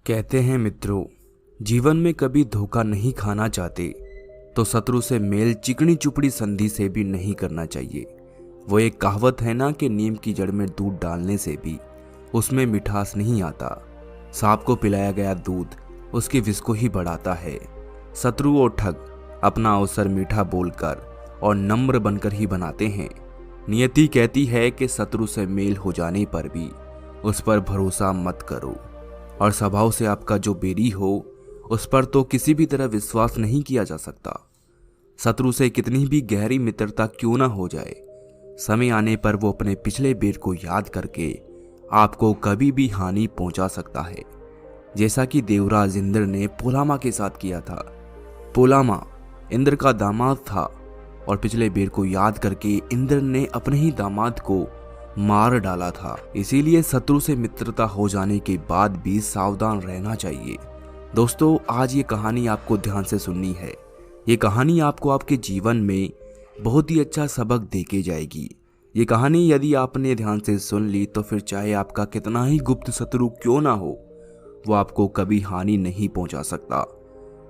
कहते हैं मित्रों, जीवन में कभी धोखा नहीं खाना चाहते तो शत्रु से मेल चिकनी चुपड़ी संधि से भी नहीं करना चाहिए। वो एक कहावत है ना कि नीम की जड़ में दूध डालने से भी उसमें मिठास नहीं आता। सांप को पिलाया गया दूध उसकी विष को ही बढ़ाता है। शत्रु और ठग अपना अवसर मीठा बोलकर और नम्र बनकर ही बनाते हैं। नियति कहती है कि शत्रु से मेल हो जाने पर भी उस पर भरोसा मत करो, और स्वभाव से आपका जो बैरी हो उस पर तो किसी भी तरह विश्वास नहीं किया जा सकता। शत्रु से कितनी भी गहरी मित्रता क्यों ना हो जाए, समय आने पर वो अपने पिछले बैर को याद करके आपको कभी भी हानि पहुंचा सकता है, जैसा कि देवराज इंद्र ने पुलामा के साथ किया था। पुलामा इंद्र का दामाद था और पिछले बैर को याद करके इंद्र ने अपने ही दामाद को मार डाला था। इसीलिए शत्रु से मित्रता हो जाने के बाद भी सावधान रहना चाहिए। दोस्तों, आज ये कहानी आपको ध्यान से सुननी है। ये कहानी आपको आपके जीवन में बहुत ही अच्छा सबक देके जाएगी। ये कहानी यदि आपने ध्यान से सुन ली तो फिर चाहे आपका कितना ही गुप्त शत्रु क्यों ना हो, वो आपको कभी हानि नहीं पहुंचा सकता।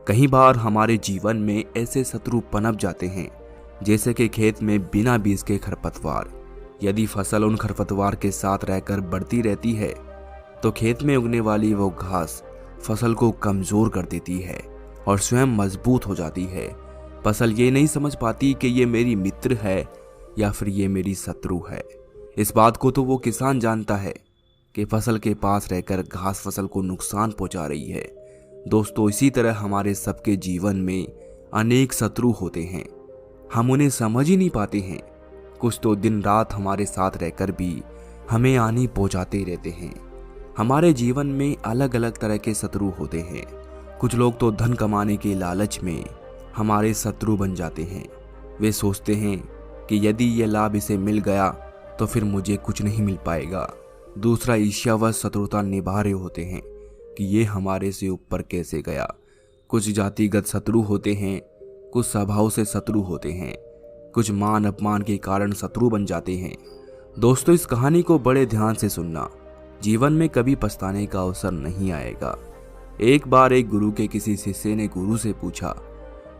कई बार हमारे जीवन में ऐसे शत्रु पनप जाते हैं, जैसे कि खेत में बिना बीज के खरपतवार। यदि फसल उन खरपतवार के साथ रहकर बढ़ती रहती है तो खेत में उगने वाली वो घास फसल को कमजोर कर देती है और स्वयं मजबूत हो जाती है। फसल ये नहीं समझ पाती कि ये मेरी मित्र है या फिर ये मेरी शत्रु है। इस बात को तो वो किसान जानता है कि फसल के पास रहकर घास फसल को नुकसान पहुंचा रही है। दोस्तों, इसी तरह हमारे सबके जीवन में अनेक शत्रु होते हैं, हम उन्हें समझ ही नहीं पाते हैं। कुछ तो दिन रात हमारे साथ रहकर भी हमें हानि पहुंचाते रहते हैं। हमारे जीवन में अलग अलग तरह के शत्रु होते हैं। कुछ लोग तो धन कमाने के लालच में हमारे शत्रु बन जाते हैं। वे सोचते हैं कि यदि ये लाभ इसे मिल गया तो फिर मुझे कुछ नहीं मिल पाएगा। दूसरा, ईर्ष्यावश शत्रुता निभा रहे होते हैं कि ये हमारे से ऊपर कैसे गया। कुछ जातिगत शत्रु होते हैं, कुछ स्वभाव से शत्रु होते हैं, कुछ मान अपमान के कारण शत्रु बन जाते हैं। दोस्तों, इस कहानी को बड़े ध्यान से सुनना, जीवन में कभी पछताने का अवसर नहीं आएगा। एक बार एक गुरु के किसी शिष्य ने गुरु से पूछा,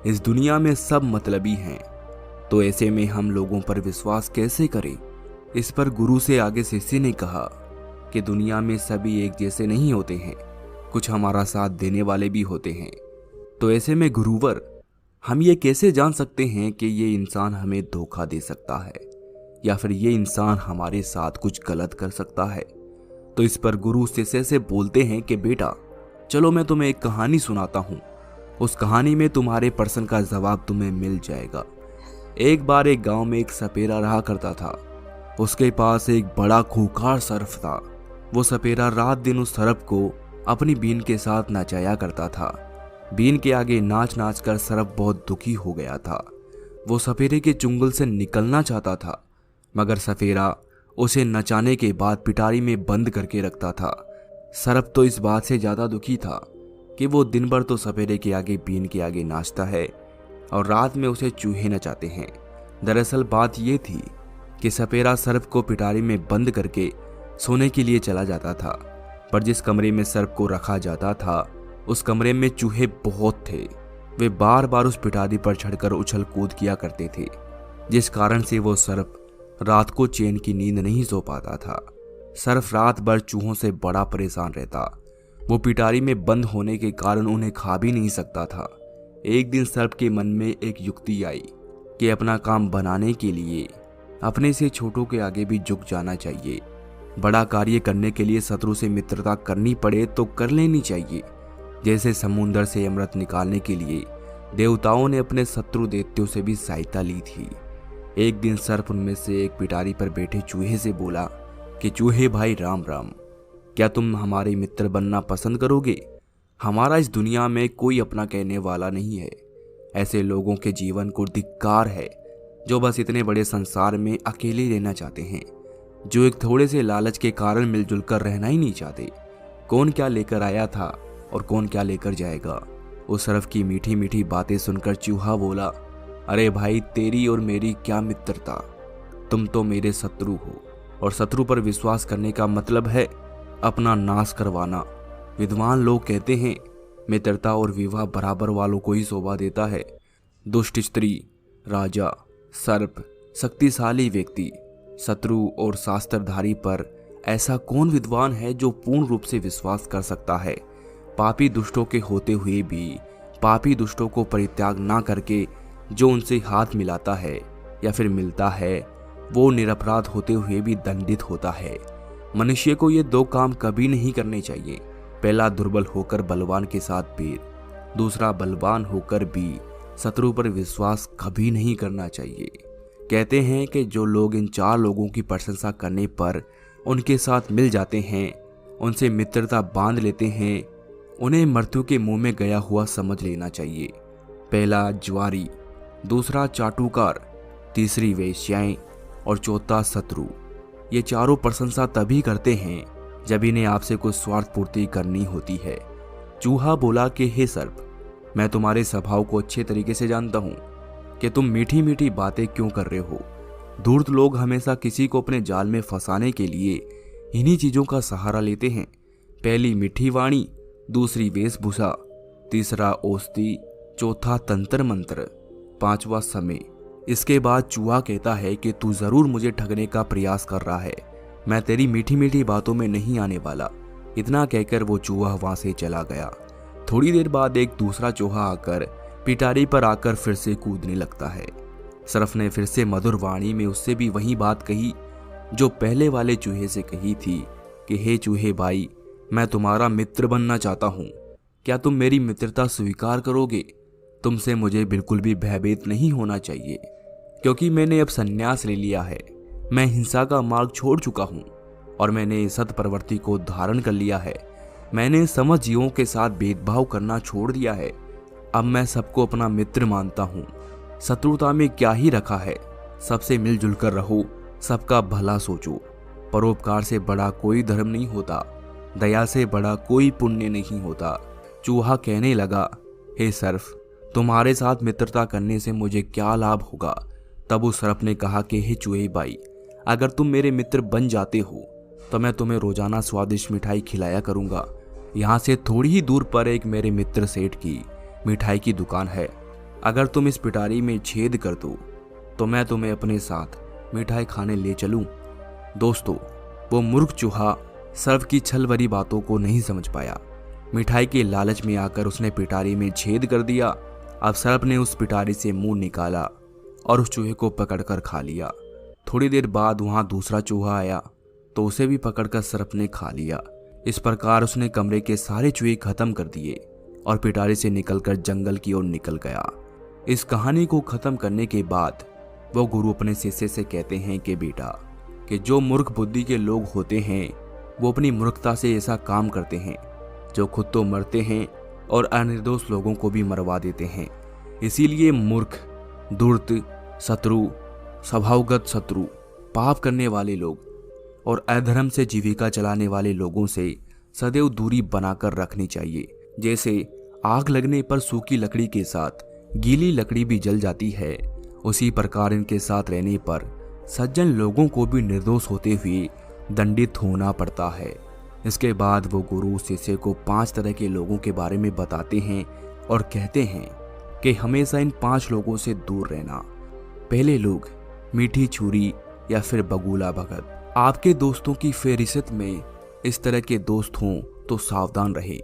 इस दुनिया में सब मतलबी हैं, तो ऐसे में हम लोगों पर विश्वास कैसे करें। इस पर गुरु से आगे शिष्य ने कहा कि दुनिया में सभी एक जैसे नहीं होते हैं, कुछ हमारा साथ देने वाले भी होते हैं। तो ऐसे में गुरुवर, हम ये कैसे जान सकते हैं कि ये इंसान हमें धोखा दे सकता है या फिर ये इंसान हमारे साथ कुछ गलत कर सकता है। तो इस पर गुरु शिष्य से बोलते हैं कि बेटा, चलो मैं तुम्हें एक कहानी सुनाता हूँ, उस कहानी में तुम्हारे प्रश्न का जवाब तुम्हें मिल जाएगा। एक बार एक गांव में एक सपेरा रहा करता था। उसके पास एक बड़ा खूंखार सर्प था। वो सपेरा रात दिन उस सर्प को अपनी बीन के साथ नचाया करता था। बीन के आगे नाच नाच कर सर्प बहुत दुखी हो गया था। वो सपेरे के चुंगल से निकलना चाहता था, मगर सपेरा उसे नचाने के बाद पिटारी में बंद करके रखता था। सर्प तो इस बात से ज्यादा दुखी था कि वो दिन भर तो सपेरे के आगे बीन के आगे नाचता है और रात में उसे चूहे नचाते हैं। दरअसल बात ये थी कि सपेरा सर्प को पिटारी में बंद करके सोने के लिए चला जाता था, पर जिस कमरे में सर्प को रखा जाता था उस कमरे में चूहे बहुत थे। वे बार बार उस पिटारी पर चढ़कर उछल कूद किया करते थे, जिस कारण से वो सर्प रात को चैन की नींद नहीं सो पाता था। सर्प रात भर चूहों से बड़ा परेशान रहता। वो पिटारी में बंद होने के कारण उन्हें खा भी नहीं सकता था। एक दिन सर्प के मन में एक युक्ति आई कि अपना काम बनाने के लिए अपने से छोटों के आगे भी झुक जाना चाहिए। बड़ा कार्य करने के लिए शत्रु से मित्रता करनी पड़े तो कर लेनी चाहिए। जैसे समुद्र से अमृत निकालने के लिए देवताओं ने अपने शत्रु दैत्यों से भी सहायता ली थी। एक दिन सर्प उनमें से एक पिटारी पर बैठे चूहे से बोला कि चूहे भाई राम राम, क्या तुम हमारे मित्र बनना पसंद करोगे। हमारा इस दुनिया में कोई अपना कहने वाला नहीं है। ऐसे लोगों के जीवन को धिक्कार है जो बस इतने बड़े संसार में अकेले रहना चाहते हैं, जो एक थोड़े से लालच के कारण मिलजुल कर रहना ही नहीं चाहते। कौन क्या लेकर आया था और कौन क्या लेकर जाएगा। उस सर्प की मीठी मीठी बातें सुनकर चूहा बोला, अरे भाई, तेरी और मेरी क्या मित्रता, तुम तो मेरे शत्रु हो और शत्रु पर विश्वास करने का मतलब है अपना नाश करवाना। विद्वान लोग कहते हैं मित्रता और विवाह बराबर वालों को ही शोभा देता है। दुष्ट स्त्री, राजा, सर्प, शक्तिशाली व्यक्ति, शत्रु और शास्त्रधारी पर ऐसा कौन विद्वान है जो पूर्ण रूप से विश्वास कर सकता है? पापी दुष्टों के होते हुए भी पापी दुष्टों को परित्याग ना करके जो उनसे हाथ मिलाता है या फिर मिलता है, वो निरपराध होते हुए भी दंडित होता है। मनुष्य को ये दो काम कभी नहीं करने चाहिए। पहला, दुर्बल होकर बलवान के साथ बैर। दूसरा, बलवान होकर भी शत्रु पर विश्वास कभी नहीं करना चाहिए। कहते हैं कि जो लोग इन 4 लोगों की प्रशंसा करने पर उनके साथ मिल जाते हैं, उनसे मित्रता बांध लेते हैं, उन्हें मृत्यु के मुंह में गया हुआ समझ लेना चाहिए। पहला, ज्वारी। दूसरा, चाटुकार। तीसरी, वेश्याएं। और चौथा, शत्रु। ये चारों प्रशंसा तभी करते हैं जब इन्हें आपसे कोई स्वार्थ पूर्ति करनी होती है। चूहा बोला कि हे सर्प, मैं तुम्हारे स्वभाव को अच्छे तरीके से जानता हूँ कि तुम मीठी मीठी बातें क्यों कर रहे हो। धूर्त लोग हमेशा किसी को अपने जाल में फंसाने के लिए इन्हीं चीजों का सहारा लेते हैं। पहली, मीठी वाणी। दूसरी, वेशभूषा। तीसरा, औषधि। चौथा, तंत्र मंत्र। पांचवा, समय। इसके बाद चूहा कहता है कि तू जरूर मुझे ठगने का प्रयास कर रहा है, मैं तेरी मीठी मीठी बातों में नहीं आने वाला। इतना कहकर वो चूहा वहां से चला गया। थोड़ी देर बाद एक दूसरा चूहा आकर पिटारी पर आकर फिर से कूदने लगता है। सर्प ने फिर से मधुर वाणी में उससे भी वही बात कही जो पहले वाले चूहे से कही थी कि हे चूहे भाई, मैं तुम्हारा मित्र बनना चाहता हूँ, क्या तुम मेरी मित्रता स्वीकार करोगे? तुमसे मुझे बिल्कुल भी भयभीत नहीं होना चाहिए, क्योंकि मैंने अब संन्यास ले लिया है। मैं हिंसा का मार्ग छोड़ चुका हूँ और मैंने सत प्रवृत्ति को धारण कर लिया है। मैंने समझ जीवों के साथ भेदभाव करना छोड़ दिया है। अब मैं सबको अपना मित्र मानता हूँ। शत्रुता में क्या ही रखा है, सबसे मिलजुल कर रहो, सबका भला सोचो। परोपकार से बड़ा कोई धर्म नहीं होता, दया से बड़ा कोई पुण्य नहीं होता। चूहा कहने लगा, हे सर्प, तुम्हारे साथ मित्रता करने से मुझे क्या लाभ होगा? तब उस सर्प ने कहा कि हे चूहे भाई, अगर तुम मेरे मित्र बन जाते हो तो मैं तुम्हें रोजाना स्वादिष्ट मिठाई खिलाया करूंगा। यहाँ से थोड़ी ही दूर पर एक मेरे मित्र सेठ की मिठाई की दुकान है। अगर तुम इस पिटारी में छेद कर दो तो मैं तुम्हें अपने साथ मिठाई खाने ले चलूं। दोस्तों, वो मूर्ख चूहा सर्प की छल भरी बातों को नहीं समझ पाया। मिठाई के लालच में आकर उसने पिटारी में छेद कर दिया। अब सर्प ने उस पिटारी से मुंह निकाला और उस चूहे को पकड़कर खा लिया। थोड़ी देर बाद वहां दूसरा चूहा आया तो उसे भी पकड़कर सर्प ने खा लिया। इस प्रकार उसने कमरे के सारे चूहे खत्म कर दिए और पिटारी से निकलकर जंगल की ओर निकल गया। इस कहानी को खत्म करने के बाद वो गुरु अपने शिष्य से कहते हैं कि बेटा, कि जो मूर्ख बुद्धि के लोग होते हैं वो अपनी मूर्खता से ऐसा काम करते हैं जो खुद तो मरते हैं और अनिर्दोष लोगों को भी मरवा देते हैं। इसीलिए मूर्ख, धूर्त, शत्रु, स्वभावगत शत्रु, पाप करने वाले लोग और अधर्म से जीविका चलाने वाले लोगों से सदैव दूरी बनाकर रखनी चाहिए। जैसे आग लगने पर सूखी लकड़ी के साथ गीली लकड़ी भी जल जाती है, उसी प्रकार इनके साथ रहने पर सज्जन लोगों को भी निर्दोष होते हुए दंडित होना पड़ता है। इसके बाद वो गुरु शिष्य को 5 तरह के लोगों के बारे में बताते हैं और कहते हैं कि हमेशा इन 5 लोगों से दूर रहना। पहले लोग, मीठी छुरी या फिर बगुला भगत। आपके दोस्तों की फेहरिस्त में इस तरह के दोस्त हों तो सावधान रहे।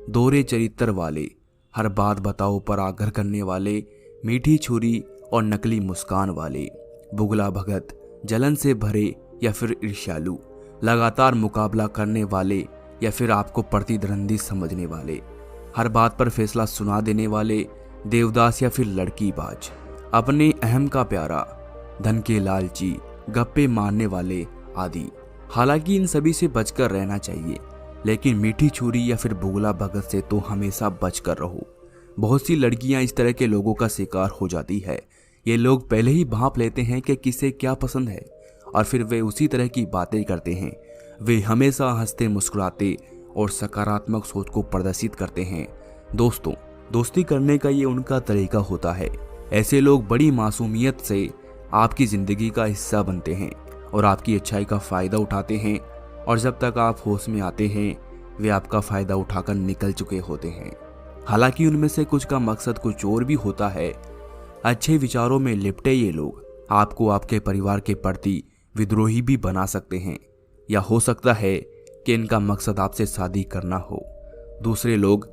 दोहरे चरित्र वाले, हर बात बताओ पर आग्रह करने वाले, मीठी छुरी और नकली मुस्कान वाले। बुगला भगत, जलन से भरे या फिर ईर्ष्यालु, लगातार मुकाबला करने वाले या फिर आपको प्रतिद्वंदी समझने वाले, हर बात पर फैसला सुना देने वाले, देवदास या फिर लड़कीबाज, अपने अहम का प्यारा, धन के लालची, गप्पे मारने वाले आदि। हालांकि इन सभी से बचकर रहना चाहिए, लेकिन मीठी छुरी या फिर बुगला भगत से तो हमेशा बचकर रहो। बहुत सी लड़कियां इस तरह के लोगों का शिकार हो जाती है। ये लोग पहले ही भांप लेते हैं कि किसे क्या पसंद है और फिर वे उसी तरह की बातें करते हैं। वे हमेशा हंसते मुस्कुराते और सकारात्मक सोच को प्रदर्शित करते हैं। दोस्तों, दोस्ती करने का ये उनका तरीका होता है। ऐसे लोग बड़ी मासूमियत से आपकी जिंदगी का हिस्सा बनते हैं और आपकी अच्छाई का फायदा उठाते हैं, और जब तक आप होश में आते हैं वे आपका फायदा उठाकर निकल चुके होते हैं। हालांकि उनमें से कुछ का मकसद कुछ और भी होता है। अच्छे विचारों में लिपटे ये लोग आपको आपके परिवार के प्रति विद्रोही भी बना सकते हैं, या हो सकता है कि इनका मकसद आपसे शादी करना हो। दूसरे लोग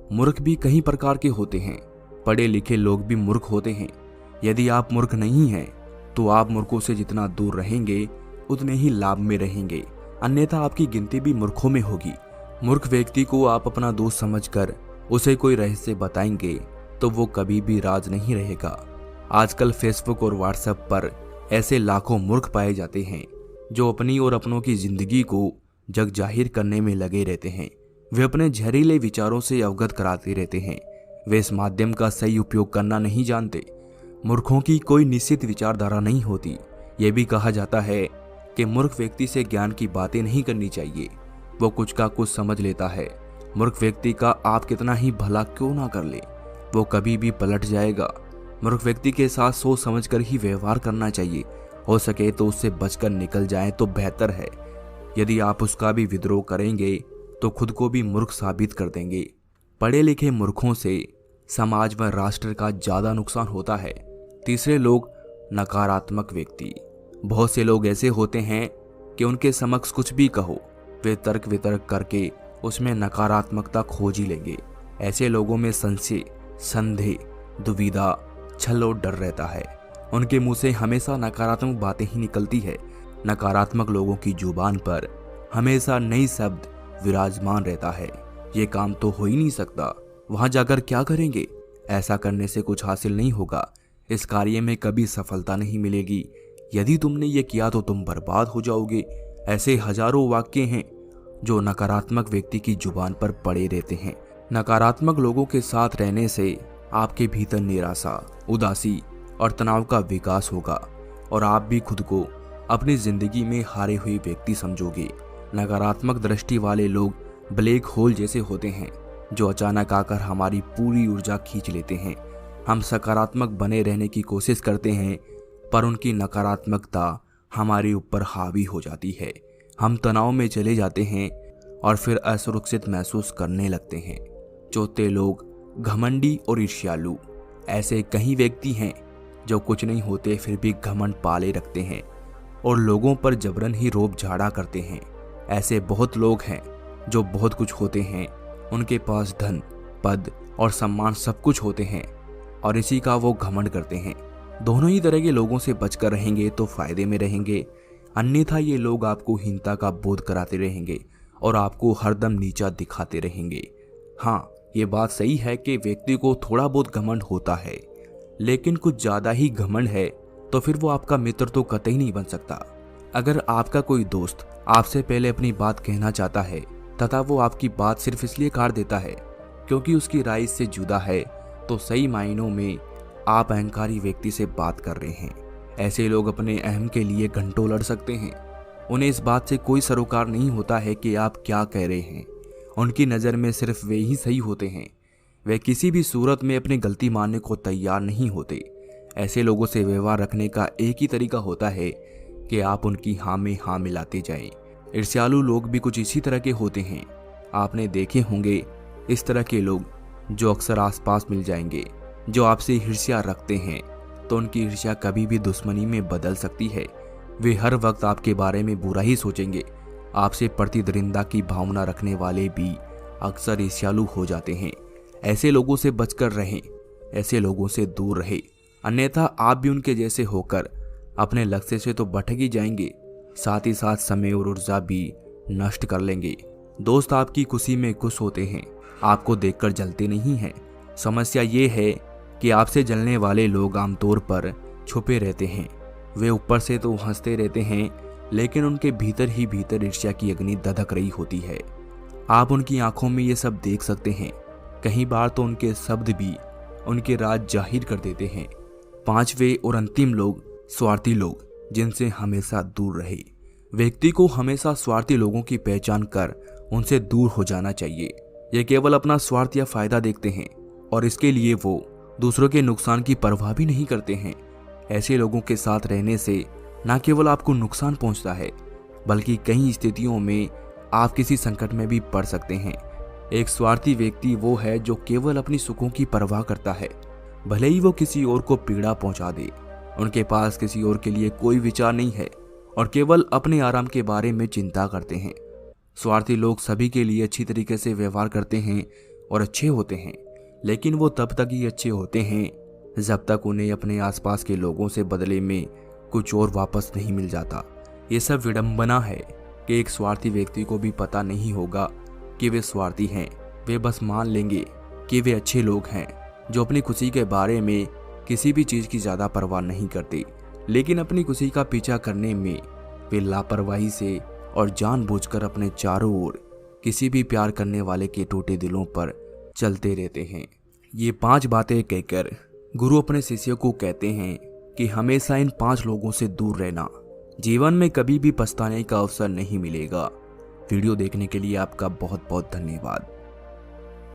मूर्ख भी कई प्रकार के होते हैं। पढ़े लिखे लोग भी मूर्ख होते हैं। यदि आप मूर्ख नहीं हैं तो आप मूर्खों से जितना दूर रहेंगे उतने ही लाभ में रहेंगे, अन्यथा आपकी गिनती भी मूर्खों में होगी। मूर्ख व्यक्ति को आप अपना दोस्त समझकर उसे कोई रहस्य बताएंगे तो वो कभी भी राज नहीं रहेगा। आजकल फेसबुक और व्हाट्सएप पर ऐसे लाखों मूर्ख पाए जाते हैं जो अपनी और अपनों की जिंदगी को जग जाहिर करने में लगे रहते हैं। वे अपने जहरीले विचारों से अवगत कराते रहते हैं। वे इस माध्यम का सही उपयोग करना नहीं जानते। मूर्खों की कोई निश्चित विचारधारा नहीं होती। यह भी कहा जाता है कि मूर्ख व्यक्ति से ज्ञान की बातें नहीं करनी चाहिए, वो कुछ का कुछ समझ लेता है। मूर्ख व्यक्ति का आप कितना ही भला क्यों ना कर ले, वो कभी भी पलट जाएगा। मूर्ख व्यक्ति के साथ सोच समझकर ही व्यवहार करना चाहिए। हो सके तो उससे बचकर निकल जाएं तो बेहतर है। यदि आप उसका भी विद्रोह करेंगे तो खुद को भी मूर्ख साबित कर देंगे। पढ़े लिखे मूर्खों से समाज व राष्ट्र का ज्यादा नुकसान होता है। तीसरे लोग नकारात्मक व्यक्ति। बहुत से लोग ऐसे होते हैं कि उनके समक्ष कुछ भी कहो वे तर्क वितर्क करके उसमें नकारात्मकता खोज ही लेंगे। ऐसे लोगों में संशय, संदेह, दुविधा, छल और डर रहता है। उनके मुंह से हमेशा नकारात्मक बातें ही निकलती है। नकारात्मक लोगों की जुबान पर हमेशा नई शब्द विराजमान रहता है। ये काम तो हो ही नहीं सकता, वहां जाकर क्या करेंगे, ऐसा करने से कुछ हासिल नहीं होगा, इस कार्य में कभी सफलता नहीं मिलेगी, यदि तुमने ये किया तो तुम बर्बाद हो जाओगे। ऐसे हजारों वाक्य हैं जो नकारात्मक व्यक्ति की जुबान पर पड़े रहते हैं। नकारात्मक लोगों के साथ रहने से आपके भीतर निराशा, उदासी और तनाव का विकास होगा और आप भी खुद को अपनी जिंदगी में हारे हुए व्यक्ति समझोगे। नकारात्मक दृष्टि वाले लोग ब्लैक होल जैसे होते हैं जो अचानक आकर हमारी पूरी ऊर्जा खींच लेते हैं। हम सकारात्मक बने रहने की कोशिश करते हैं पर उनकी नकारात्मकता हमारे ऊपर हावी हो जाती है। हम तनाव में चले जाते हैं और फिर असुरक्षित महसूस करने लगते हैं। चौथे लोग घमंडी और ईर्ष्यालु। ऐसे कई व्यक्ति हैं जो कुछ नहीं होते फिर भी घमंड पाले रखते हैं और लोगों पर जबरन ही रोब झाड़ा करते हैं। ऐसे बहुत लोग हैं जो बहुत कुछ होते हैं, उनके पास धन, पद और सम्मान सब कुछ होते हैं और इसी का वो घमंड करते हैं। दोनों ही तरह के लोगों से बचकर रहेंगे तो फायदे में रहेंगे, अन्यथा ये लोग आपको हीनता का बोध कराते रहेंगे और आपको हरदम नीचा दिखाते रहेंगे। हाँ, ये बात सही है कि व्यक्ति को थोड़ा बहुत घमंड होता है, लेकिन कुछ ज्यादा ही घमंड है तो फिर वो आपका मित्र तो कतई नहीं बन सकता। अगर आपका कोई दोस्त आपसे पहले अपनी बात कहना चाहता है तथा वो आपकी बात सिर्फ इसलिए काट देता है क्योंकि उसकी राय से जुदा है, तो सही मायनों में आप अहंकारी व्यक्ति से बात कर रहे हैं। ऐसे लोग अपने अहम के लिए घंटों लड़ सकते हैं। उन्हें इस बात से कोई सरोकार नहीं होता है कि आप क्या कह रहे हैं। उनकी नज़र में सिर्फ वे ही सही होते हैं। वे किसी भी सूरत में अपनी गलती मानने को तैयार नहीं होते। ऐसे लोगों से व्यवहार रखने का एक ही तरीका होता है कि आप उनकी हाँ में हाँ मिलाते जाएं। ईर्ष्यालु लोग भी कुछ इसी तरह के होते हैं। आपने देखे होंगे इस तरह के लोग जो अक्सर आसपास मिल जाएंगे, जो आपसे ईर्ष्या रखते हैं तो उनकी ईर्ष्या कभी भी दुश्मनी में बदल सकती है। वे हर वक्त आपके बारे में बुरा ही सोचेंगे। आपसे प्रतिद्वंद्विता की भावना रखने वाले भी अक्सर ईर्ष्यालु हो जाते हैं। ऐसे लोगों से बचकर रहें, ऐसे लोगों से दूर रहें, अन्यथा आप भी उनके जैसे होकर अपने लक्ष्य से तो भटक ही जाएंगे, साथ ही साथ समय और ऊर्जा भी नष्ट कर लेंगे। दोस्त आपकी खुशी में खुश होते हैं, आपको देखकर जलते नहीं हैं। समस्या ये है कि आपसे जलने वाले लोग आमतौर पर छुपे रहते हैं। वे ऊपर से तो हंसते रहते हैं लेकिन उनके भीतर ही भीतर ईर्ष्या की अग्नि दधक रही होती है। आप उनकी आंखों में ये सब देख सकते हैं। कई बार तो उनके शब्द भी उनके राज जाहिर कर देते हैं। पांचवे और अंतिम लोग स्वार्थी लोग, जिनसे हमेशा दूर रहे। व्यक्ति को हमेशा स्वार्थी लोगों की पहचान कर उनसे दूर हो जाना चाहिए। ये केवल अपना स्वार्थ या फायदा देखते हैं और इसके लिए वो दूसरों के नुकसान की परवाह भी नहीं करते हैं। ऐसे लोगों के साथ रहने से न केवल आपको नुकसान पहुंचता है बल्कि कई स्थितियों में आप किसी संकट में भी पड़ सकते हैं। एक स्वार्थी व्यक्ति वो है जो केवल अपनी सुखों की परवाह करता है, भले ही वो किसी और को पीड़ा पहुंचा दे। उनके पास किसी और के लिए कोई विचार नहीं है और केवल अपने आराम के बारे में चिंता करते हैं। स्वार्थी लोग सभी के लिए अच्छी तरीके से व्यवहार करते हैं और अच्छे होते हैं, लेकिन वो तब तक ही अच्छे होते हैं जब तक उन्हें अपने आसपास के लोगों से बदले में कुछ और वापस नहीं मिल जाता। ये सब विडंबना है कि एक स्वार्थी व्यक्ति को भी पता नहीं होगा कि वे स्वार्थी हैं। वे बस मान लेंगे कि वे अच्छे लोग हैं जो अपनी खुशी के बारे में किसी भी चीज़ की ज़्यादा परवाह नहीं करते, लेकिन अपनी खुशी का पीछा करने में वे लापरवाही से और जानबूझकर अपने चारों ओर किसी भी प्यार करने वाले के टूटे दिलों पर चलते रहते हैं। ये 5 बातें कहकर गुरु अपने शिष्यों को कहते हैं कि हमेशा इन 5 लोगों से दूर रहना। जीवन में कभी भी पछताने का अवसर नहीं मिलेगा। वीडियो देखने के लिए आपका बहुत बहुत धन्यवाद।